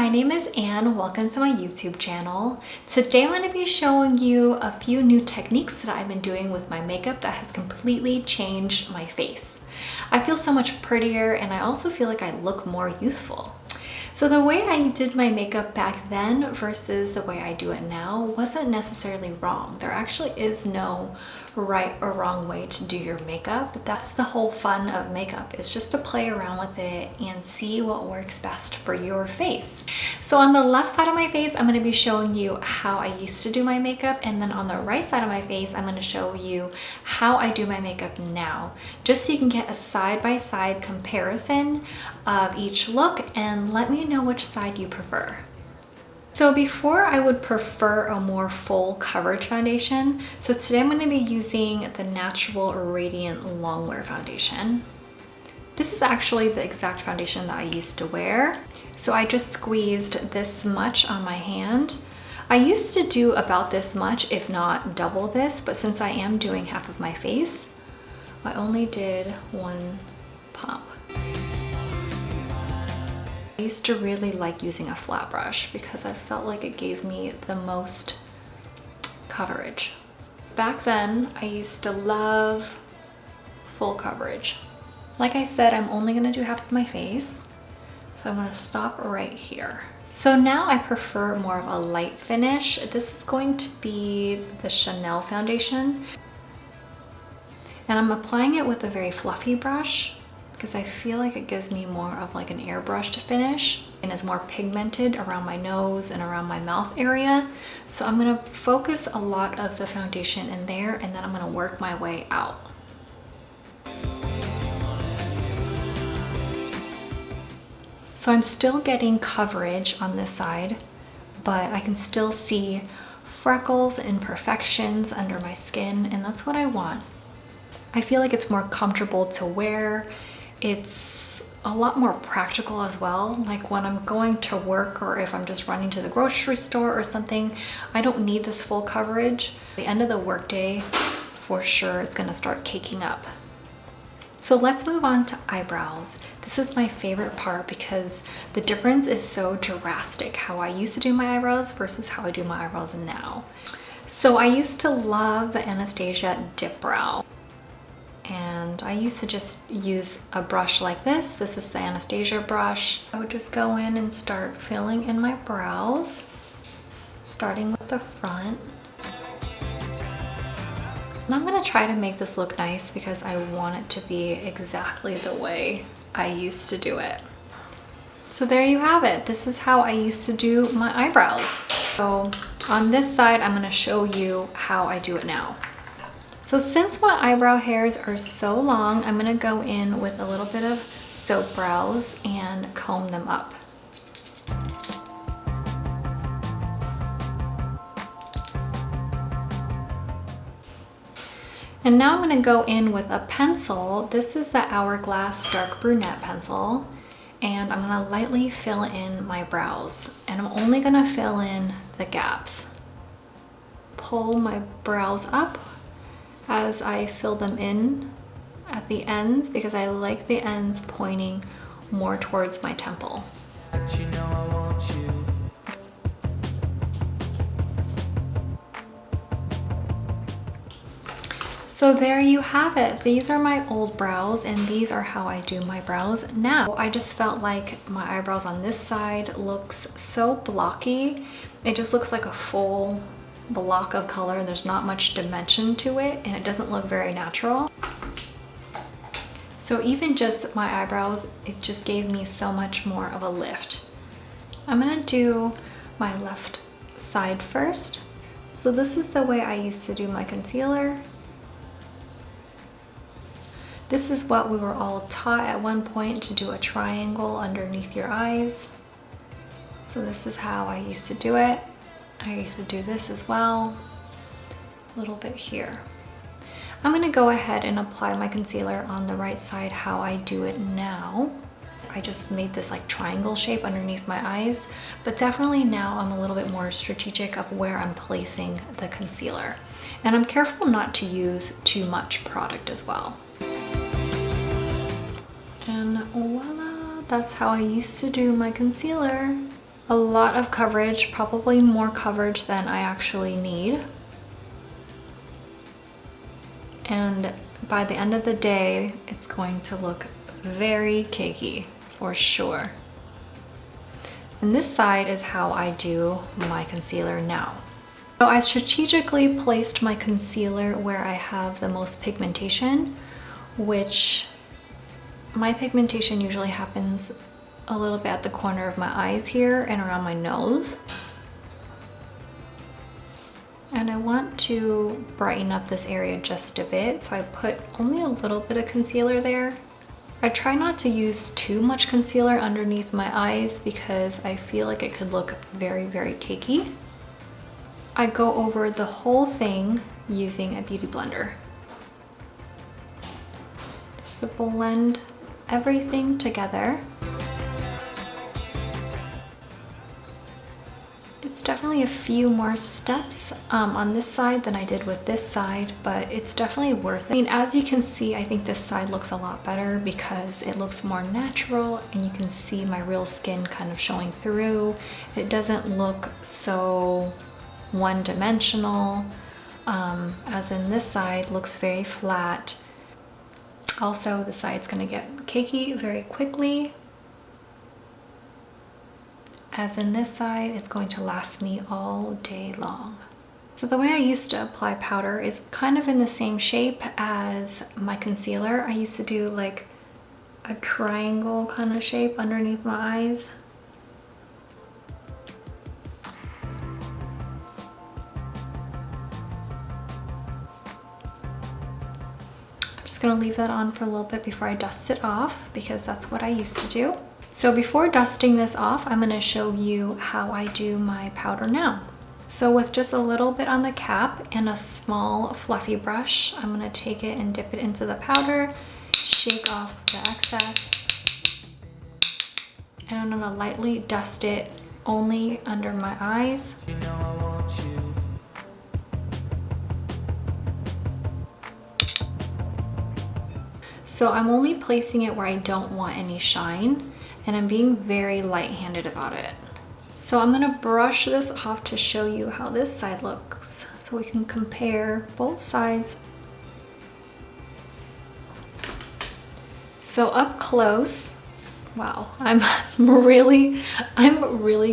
my name is Anne. Welcome to my YouTube channel. Today I'm going to be showing you a few new techniques that I've been doing with my makeup that has completely changed my face. I feel so much prettier and I also feel like I look more youthful. So the way I did my makeup back then versus the way I do it now wasn't necessarily wrong. There actually is no right or wrong way to do your makeup, but that's the whole fun of makeup. It's just to play around with it and see what works best for your face. So on the left side of my face, I'm going to be showing you how I used to do my makeup, and then on the right side of my face, I'm going to show you how I do my makeup now, just so you can get a side-by-side comparison of each look and let me know which side you prefer. So before I would prefer a more full coverage foundation, so today I'm going to be using the Natural Radiant Longwear foundation. This is actually the exact foundation that I used to wear. So I just squeezed this much on my hand. I used to do about this much, if not double this, but since I am doing half of my face, I only did one pump. I used to really like using a flat brush because I felt like it gave me the most coverage. Back then, I used to love full coverage. Like I said, I'm only gonna do half of my face, so I'm gonna stop right here. So now I prefer more of a light finish. This is going to be the Chanel foundation. And I'm applying it with a very fluffy brush, because I feel like it gives me more of like an airbrushed finish and is more pigmented around my nose and around my mouth area. So I'm gonna focus a lot of the foundation in there and then I'm gonna work my way out. So I'm still getting coverage on this side, but I can still see freckles and imperfections under my skin, and that's what I want. I feel like it's more comfortable to wear. It's a lot more practical as well. Like when I'm going to work or if I'm just running to the grocery store or something, I don't need this full coverage. At the end of the workday, for sure, it's gonna start caking up. So let's move on to eyebrows. This is my favorite part because the difference is so drastic, how I used to do my eyebrows versus how I do my eyebrows now. So I used to love the Anastasia Dip Brow. And I used to just use a brush like this. This is the Anastasia brush. I would just go in and start filling in my brows, starting with the front. And I'm gonna try to make this look nice because I want it to be exactly the way I used to do it. So there you have it. This is how I used to do my eyebrows. So on this side, I'm gonna show you how I do it now. So since my eyebrow hairs are so long, I'm gonna go in with a little bit of soap brows and comb them up. And now I'm gonna go in with a pencil. This is the Hourglass Dark Brunette pencil. And I'm gonna lightly fill in my brows. And I'm only gonna fill in the gaps. Pull my brows up as I fill them in at the ends because I like the ends pointing more towards my temple. You know I want you. So there you have it. These are my old brows and these are how I do my brows now. I just felt like my eyebrows on this side looks so blocky. It just looks like a full block of color. There's not much dimension to it and it doesn't look very natural. So even just my eyebrows, it just gave me so much more of a lift. I'm gonna do my left side first. So this is the way I used to do my concealer. This is what we were all taught at one point, to do a triangle underneath your eyes. So this is how I used to do it. I used to do this as well, a little bit here. I'm gonna go ahead and apply my concealer on the right side how I do it now. I just made this like triangle shape underneath my eyes, but definitely now I'm a little bit more strategic of where I'm placing the concealer. And I'm careful not to use too much product as well. And voila, that's how I used to do my concealer. a lot of coverage, probably more coverage than I actually need. And by the end of the day, it's going to look very cakey for sure. And this side is how I do my concealer now. So I strategically placed my concealer where I have the most pigmentation, which my pigmentation usually happens a little bit at the corner of my eyes here and around my nose. And I want to brighten up this area just a bit, so I put only a little bit of concealer there. I try not to use too much concealer underneath my eyes because I feel like it could look very, very cakey. I go over the whole thing using a beauty blender. Just to blend everything together. It's definitely a few more steps on this side than I did with this side, but it's definitely worth it. I mean, as you can see, I think this side looks a lot better because it looks more natural and you can see my real skin kind of showing through. It doesn't look so one-dimensional, as in this side looks very flat. Also, the side's gonna get cakey very quickly. As in this side, it's going to last me all day long. So the way I used to apply powder is kind of in the same shape as my concealer. I used to do like a triangle kind of shape underneath my eyes. I'm just gonna leave that on for a little bit before I dust it off because that's what I used to do. So before dusting this off, I'm going to show you how I do my powder now. So with just a little bit on the cap and a small fluffy brush, I'm going to take it and dip it into the powder, shake off the excess, and I'm going to lightly dust it only under my eyes. So I'm only placing it where I don't want any shine, and I'm being very light-handed about it. So I'm gonna brush this off to show you how this side looks so we can compare both sides. So up close, wow, I'm really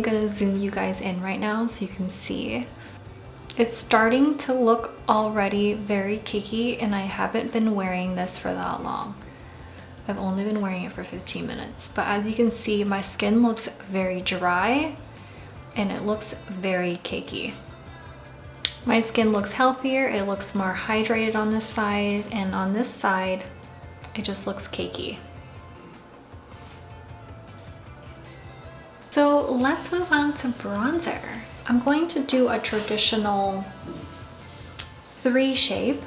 gonna zoom you guys in right now so you can see. It's starting to look already very cakey, and I haven't been wearing this for that long. I've only been wearing it for 15 minutes, but as you can see, my skin looks very dry and it looks very cakey. My skin looks healthier, it looks more hydrated on this side, and on this side, it just looks cakey. So let's move on to bronzer. I'm going to do a traditional 3 shape,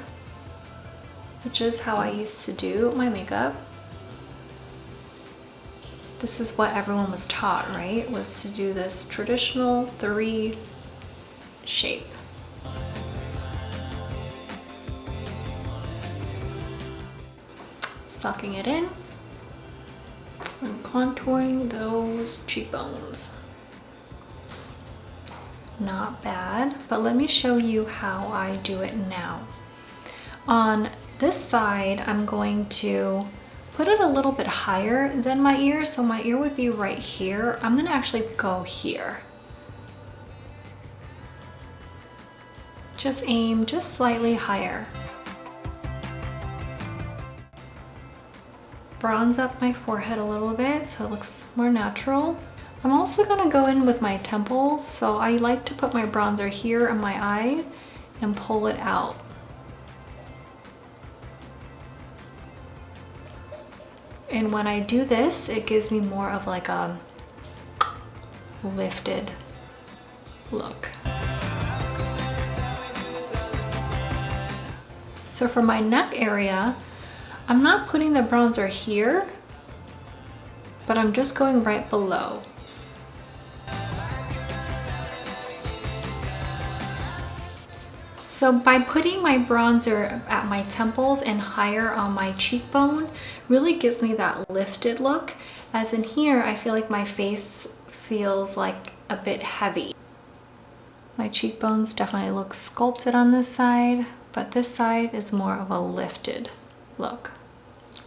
which is how I used to do my makeup. This is what everyone was taught, right? Was to do this traditional 3 shape. Sucking it in and contouring those cheekbones. Not bad, but let me show you how I do it now. On this side, I'm going to put it a little bit higher than my ear, so my ear would be right here. I'm gonna actually go here. Just aim just slightly higher. Bronze up my forehead a little bit so it looks more natural. I'm also gonna go in with my temples, so I like to put my bronzer here on my eye and pull it out. And when I do this, it gives me more of like a lifted look. So for my neck area, I'm not putting the bronzer here, but I'm just going right below. So by putting my bronzer at my temples and higher on my cheekbone really gives me that lifted look. As in here, I feel like my face feels like a bit heavy. My cheekbones definitely look sculpted on this side, but this side is more of a lifted look.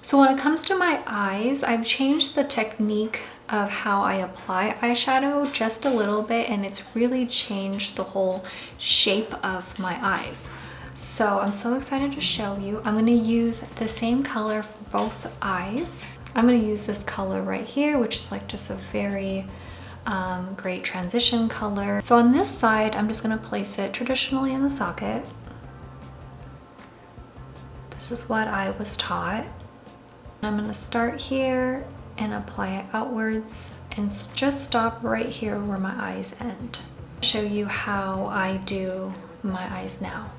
So when it comes to my eyes, I've changed the technique of how I apply eyeshadow just a little bit, and it's really changed the whole shape of my eyes. So I'm so excited to show you. I'm going to use the same color for both eyes. I'm going to use this color right here, which is like just a very great transition color. So on this side, I'm just going to place it traditionally in the socket. This is what I was taught. I'm going to start here and apply it outwards and just stop right here where my eyes end. I'll show you how I do my eyes now.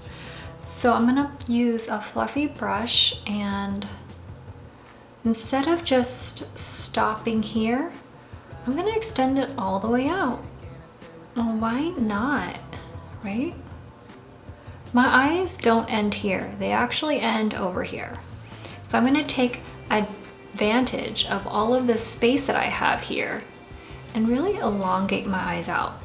So I'm going to use a fluffy brush, and instead of just stopping here, I'm going to extend it all the way out. Well, why not, right? My eyes don't end here. They actually end over here. So I'm going to take advantage of all of this space that I have here and really elongate my eyes out.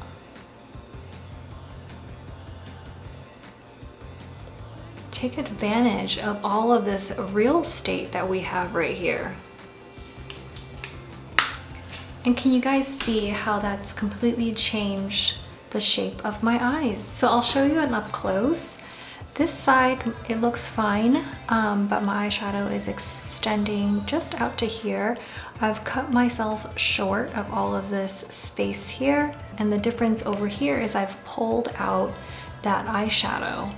Take advantage of all of this real estate that we have right here. And can you guys see how that's completely changed the shape of my eyes? So I'll show you an up close. This side, it looks fine, but my eyeshadow is extending just out to here. I've cut myself short of all of this space here. And the difference over here is I've pulled out that eyeshadow.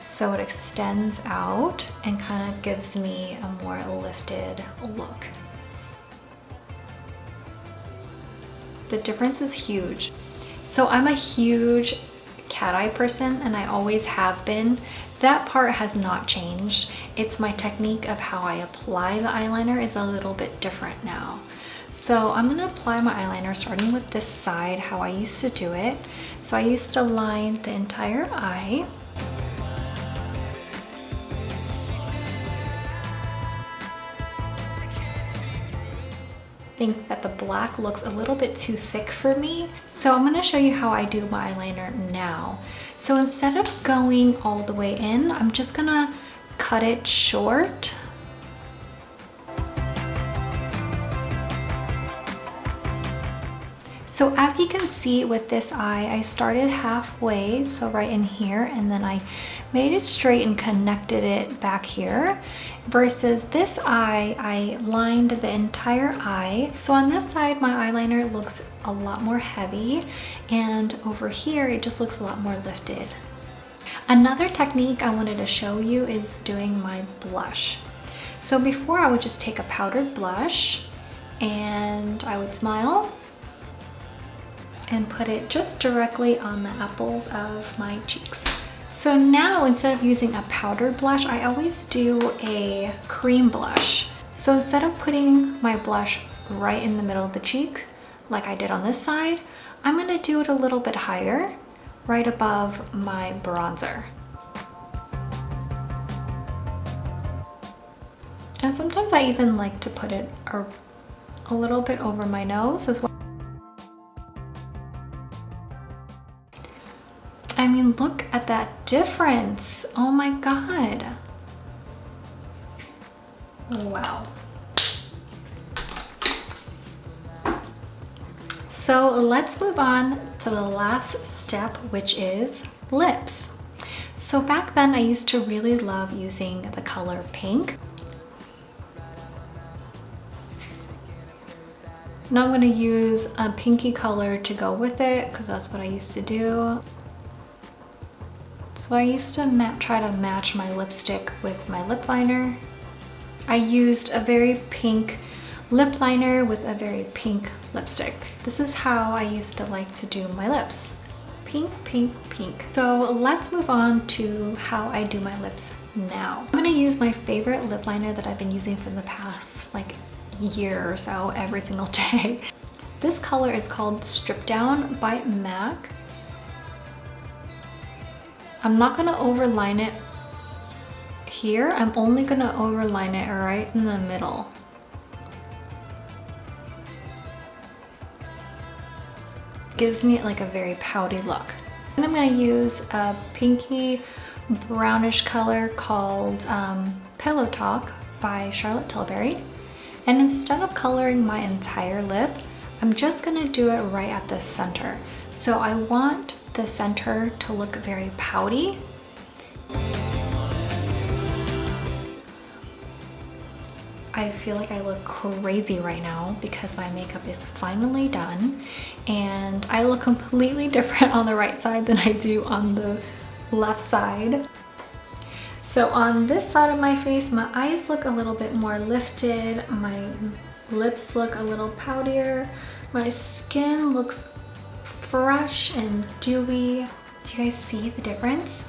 So it extends out and kind of gives me a more lifted look. The difference is huge. So I'm a huge cat eye person, and I always have been. That part has not changed. It's my technique of how I apply the eyeliner is a little bit different now. So I'm gonna apply my eyeliner starting with this side, how I used to do it. So I used to line the entire eye. Think that the black looks a little bit too thick for me. So I'm gonna show you how I do my eyeliner now. So instead of going all the way in, I'm just gonna cut it short. So as you can see with this eye, I started halfway, so right in here, and then I made it straight and connected it back here. Versus this eye, I lined the entire eye. So on this side, my eyeliner looks a lot more heavy, and over here, it just looks a lot more lifted. Another technique I wanted to show you is doing my blush. So before, I would just take a powdered blush and I would smile and put it just directly on the apples of my cheeks. So now, instead of using a powdered blush, I always do a cream blush. So instead of putting my blush right in the middle of the cheek, like I did on this side, I'm gonna do it a little bit higher, right above my bronzer. And sometimes I even like to put it a little bit over my nose as well. I mean, look at that difference. Oh my God. Wow. So let's move on to the last step, which is lips. So back then I used to really love using the color pink. Now I'm gonna use a pinky color to go with it because that's what I used to do. So I used to try to match my lipstick with my lip liner. I used a very pink lip liner with a very pink lipstick. This is how I used to like to do my lips. Pink, pink, pink. So let's move on to how I do my lips now. I'm gonna use my favorite lip liner that I've been using for the past like year or so every single day. This color is called Strip Down by MAC. I'm not gonna overline it here. I'm only gonna overline it right in the middle. gives me like a very pouty look. And I'm gonna use a pinky brownish color called Pillow Talk by Charlotte Tilbury. And instead of coloring my entire lip, I'm just gonna do it right at the center. So I want the center to look very pouty. I feel like I look crazy right now because my makeup is finally done and I look completely different on the right side than I do on the left side. So on this side of my face, my eyes look a little bit more lifted, my lips look a little poutier, my skin looks fresh and dewy. Do you guys see the difference?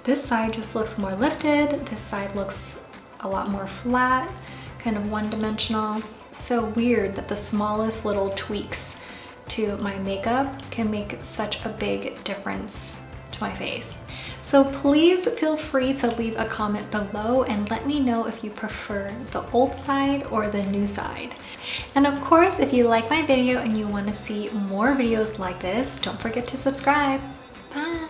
This side just looks more lifted, this side looks a lot more flat, kind of one-dimensional. So weird that the smallest little tweaks to my makeup can make such a big difference to my face. So please feel free to leave a comment below and let me know if you prefer the old side or the new side. And of course, if you like my video and you want to see more videos like this, don't forget to subscribe. Bye!